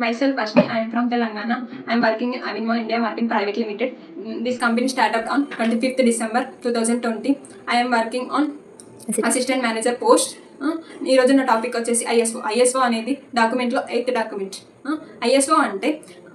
Myself Ashni, I am from Telangana. I am working in Avinmo India Marketing Private Limited. This company started on 25th December 2020. I am working on assistant manager post. ఈరోజు నా topic వచ్చేసి ISO అనేది డాక్యుమెంట్లో 8th document. ISO అంటే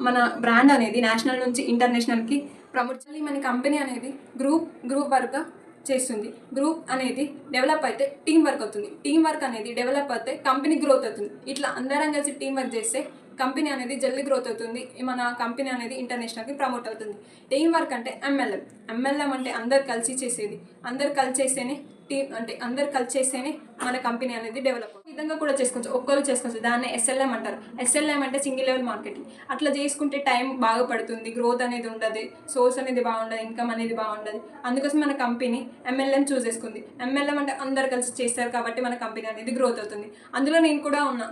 మన brand అనేది national నుంచి ఇంటర్నేషనల్కి promote చేయాలి. మన కంపెనీ అనేది గ్రూప్ వర్క్గా చేస్తుంది. గ్రూప్ అనేది డెవలప్ అయితే టీం వర్క్ అవుతుంది. టీం వర్క్ అనేది డెవలప్ అయితే కంపెనీ గ్రోత్ అవుతుంది. ఇట్లా అందరం కలిసి టీం వర్క్ చేస్తే కంపెనీ అనేది జల్దీ గ్రోత్ అవుతుంది. మన కంపెనీ అనేది ఇంటర్నేషనల్కి ప్రమోట్ అవుతుంది. టీం వర్క్ అంటే ఎంఎల్ఎం అంటే అందరు కలిసి చేసేది. అందరు కలిసి చేస్తేనే టీం అంటే అందరు కలిసి చేస్తేనే మన కంపెనీ అనేది డెవలప్ అవుతుంది. ఈ విధంగా కూడా చేసుకోవచ్చు, ఒక్కరు చేసుకోవచ్చు. దాన్ని ఎస్ఎల్ఎం అంటారు. ఎస్ఎల్ఎం అంటే సింగిల్ లెవెల్ మార్కెటింగ్. అట్లా చేసుకుంటే టైం బాగా పడుతుంది, గ్రోత్ అనేది ఉండదు, సోర్స్ అనేది బాగుండదు, ఇన్కమ్ అనేది బాగుండదు. అందుకోసం మన కంపెనీ ఎంఎల్ఎం చూస్ చేసుకుంది. ఎంఎల్ఎం అంటే అందరు కలిసి చేస్తారు కాబట్టి మన కంపెనీ అనేది గ్రోత్ అవుతుంది. అందులో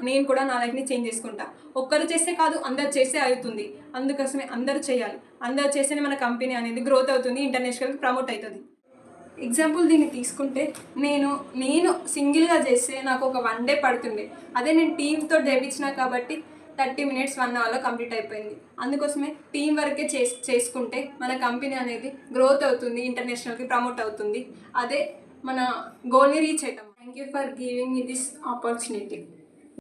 నేను కూడా నా లైఫ్ని చేంజ్ చేసుకుంటా. ఒక్కరు చేస్తే కాదు, అందరు చేస్తే అవుతుంది. అందుకోసమే అందరూ చేయాలి. అందరు చేస్తేనే మన కంపెనీ అనేది గ్రోత్ అవుతుంది, ఇంటర్నేషనల్కి ప్రమోట్ అవుతుంది. ఎగ్జాంపుల్ దీన్ని తీసుకుంటే నేను సింగిల్గా చేస్తే నాకు ఒక 1 day పడుతుండే. అదే నేను టీంతో చేయించిన కాబట్టి 30 minutes 1 hourలో కంప్లీట్ అయిపోయింది. అందుకోసమే టీం వర్కే చేసుకుంటే మన కంపెనీ అనేది గ్రోత్ అవుతుంది, ఇంటర్నేషనల్కి ప్రమోట్ అవుతుంది. అదే మన గోల్ని రీచ్ అవుతాం. Thank you for giving me this opportunity.